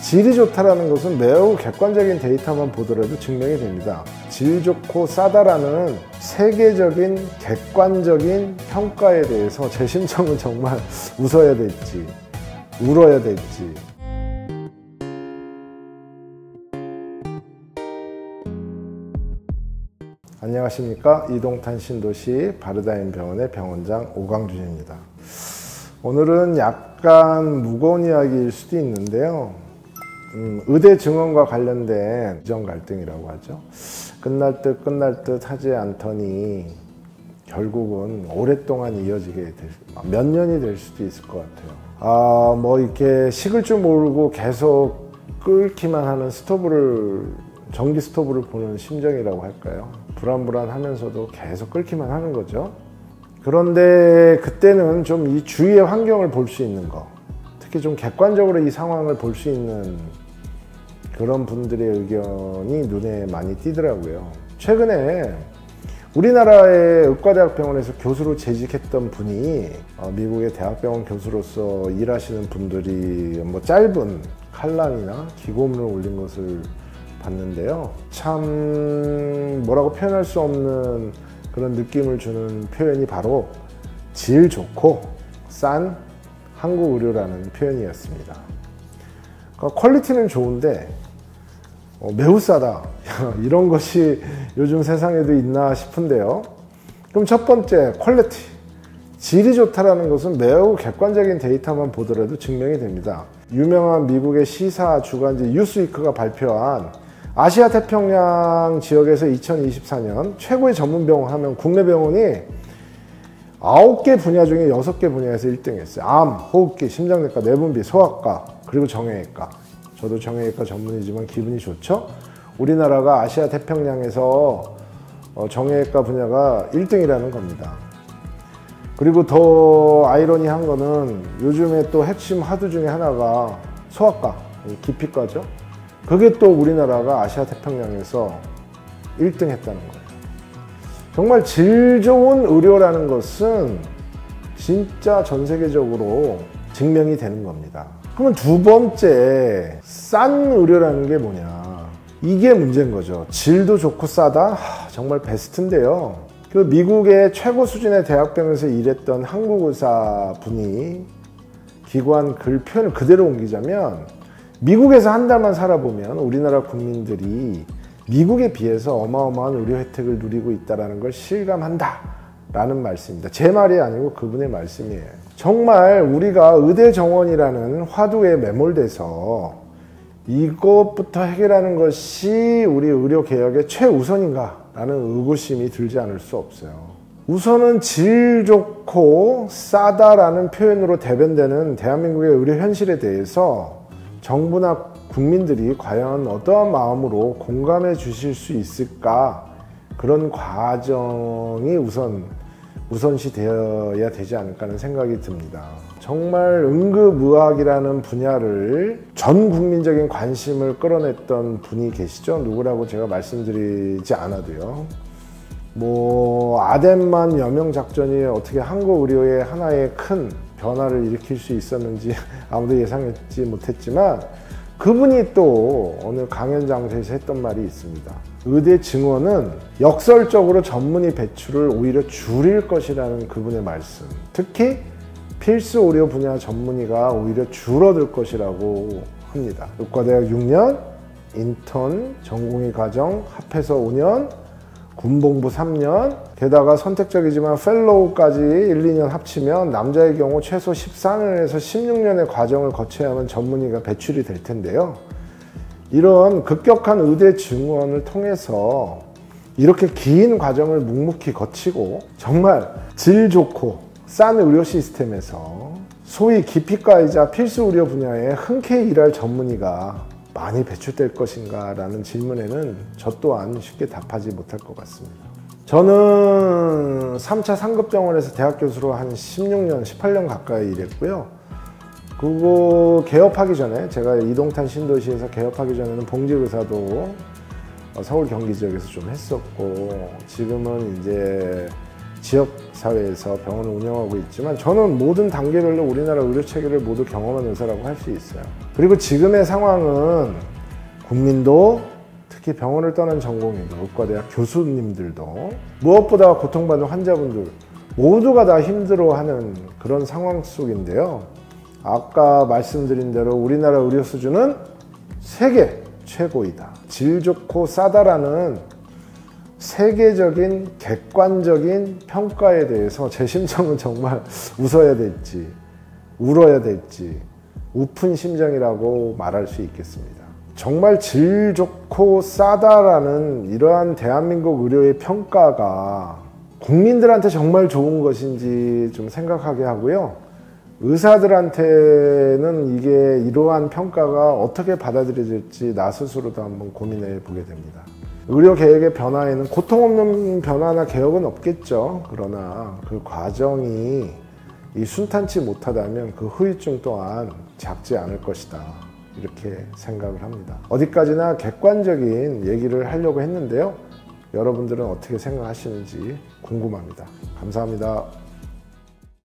질이 좋다라는 것은 매우 객관적인 데이터만 보더라도 증명이 됩니다. 질 좋고 싸다라는 세계적인 객관적인 평가에 대해서 제 심정은 정말 웃어야 될지 울어야 될지. 안녕하십니까. 이동탄 신도시 바르다임 병원의 병원장 오광준입니다. 오늘은 약간 무거운 이야기일 수도 있는데요. 의대 증원과 관련된 의정 갈등이라고 하죠. 끝날 듯 하지 않더니 결국은 오랫동안 이어지게 몇 년이 될 수도 있을 것 같아요. 뭐 이렇게 식을 줄 모르고 계속 끓기만 하는 전기 스토브를 보는 심정이라고 할까요? 불안불안하면서도 계속 끓기만 하는 거죠. 그런데 그때는 좀 이 주위의 환경을 볼 수 있는 거, 특히 좀 객관적으로 이 상황을 볼 수 있는 그런 분들의 의견이 눈에 많이 띄더라고요. 최근에 우리나라의 의과대학병원에서 교수로 재직했던 분이 미국의 대학병원 교수로서 일하시는 분들이 뭐 짧은 칼럼이나 기고문을 올린 것을 봤는데요. 참 뭐라고 표현할 수 없는 그런 느낌을 주는 표현이 바로 질 좋고 싼 한국 의료라는 표현이었습니다. 그러니까 퀄리티는 좋은데 매우 싸다 이런 것이 요즘 세상에도 있나 싶은데요. 그럼 첫 번째, 퀄리티. 질이 좋다라는 것은 매우 객관적인 데이터만 보더라도 증명이 됩니다. 유명한 미국의 시사 주간지 뉴스위크가 발표한 아시아 태평양 지역에서 2024년 최고의 전문 병원 하면 국내 병원이 9개 분야 중에 6개 분야에서 1등 했어요. 암, 호흡기, 심장내과, 내분비, 소아과, 그리고 정형외과. 저도 정형외과 전문이지만 기분이 좋죠? 우리나라가 아시아 태평양에서 정형외과 분야가 1등이라는 겁니다. 그리고 더 아이러니한 거는 요즘에 또 핵심 하드 중에 하나가 소아과, 기피과죠. 그게 또 우리나라가 아시아 태평양에서 1등 했다는 거예요. 정말 질 좋은 의료라는 것은 진짜 전 세계적으로 증명이 되는 겁니다. 그러면 두 번째, 싼 의료라는 게 뭐냐. 이게 문제인 거죠. 질도 좋고 싸다? 정말 베스트인데요. 그 미국의 최고 수준의 대학병원에서 일했던 한국 의사 분이 기고한 글 표현을 그대로 옮기자면 미국에서 한 달만 살아보면 우리나라 국민들이 미국에 비해서 어마어마한 의료 혜택을 누리고 있다는 걸 실감한다 라는 말씀입니다. 제 말이 아니고 그분의 말씀이에요. 정말 우리가 의대 정원이라는 화두에 매몰돼서 이것부터 해결하는 것이 우리 의료개혁의 최우선인가 라는 의구심이 들지 않을 수 없어요. 우선은 질 좋고 싸다라는 표현으로 대변되는 대한민국의 의료 현실에 대해서 정부나 국민들이 과연 어떠한 마음으로 공감해 주실 수 있을까, 그런 과정이 우선시 되어야 되지 않을까 하는 생각이 듭니다. 정말 응급의학이라는 분야를 전 국민적인 관심을 끌어냈던 분이 계시죠. 누구라고 제가 말씀드리지 않아도요. 뭐 아덴만 여명 작전이 어떻게 한국 의료의 하나의 큰 변화를 일으킬 수 있었는지 아무도 예상했지 못했지만 그분이 또 어느 강연 장소에서 했던 말이 있습니다. 의대 증원은 역설적으로 전문의 배출을 오히려 줄일 것이라는 그분의 말씀. 특히 필수 의료 분야 전문의가 오히려 줄어들 것이라고 합니다. 의과대학 6년, 인턴, 전공의 과정 합해서 5년, 군복무 3년, 게다가 선택적이지만 펠로우까지 1, 2년 합치면 남자의 경우 최소 14년에서 16년의 과정을 거쳐야만 전문의가 배출이 될 텐데요. 이런 급격한 의대 증원을 통해서 이렇게 긴 과정을 묵묵히 거치고 정말 질 좋고 싼 의료 시스템에서 소위 기피과이자 필수 의료 분야에 흔쾌히 일할 전문의가 많이 배출될 것인가 라는 질문에는 저 또한 쉽게 답하지 못할 것 같습니다. 저는 3차 상급병원에서 대학 교수로 한 16년, 18년 가까이 일했고요. 그거 개업하기 전에, 제가 이동탄 신도시에서 개업하기 전에는 봉직의사도 서울 경기 지역에서 좀 했었고, 지금은 이제 지역사회에서 병원을 운영하고 있지만 저는 모든 단계별로 우리나라 의료체계를 모두 경험한 의사라고 할 수 있어요. 그리고 지금의 상황은 국민도 특히 병원을 떠난 전공의도 의과대학 교수님들도 무엇보다 고통받는 환자분들 모두가 다 힘들어하는 그런 상황 속인데요. 아까 말씀드린 대로 우리나라 의료 수준은 세계 최고이다. 질 좋고 싸다라는 세계적인 객관적인 평가에 대해서 제 심정은 정말 웃어야 될지 울어야 될지 우픈 심정이라고 말할 수 있겠습니다. 정말 질 좋고 싸다라는 이러한 대한민국 의료의 평가가 국민들한테 정말 좋은 것인지 좀 생각하게 하고요. 의사들한테는 이게 이러한 평가가 어떻게 받아들여질지 나 스스로도 한번 고민해 보게 됩니다. 의료 계획의 변화에는 고통 없는 변화나 개혁은 없겠죠. 그러나 그 과정이 이 순탄치 못하다면 그 후유증 또한 작지 않을 것이다. 이렇게 생각을 합니다. 어디까지나 객관적인 얘기를 하려고 했는데요. 여러분들은 어떻게 생각하시는지 궁금합니다. 감사합니다.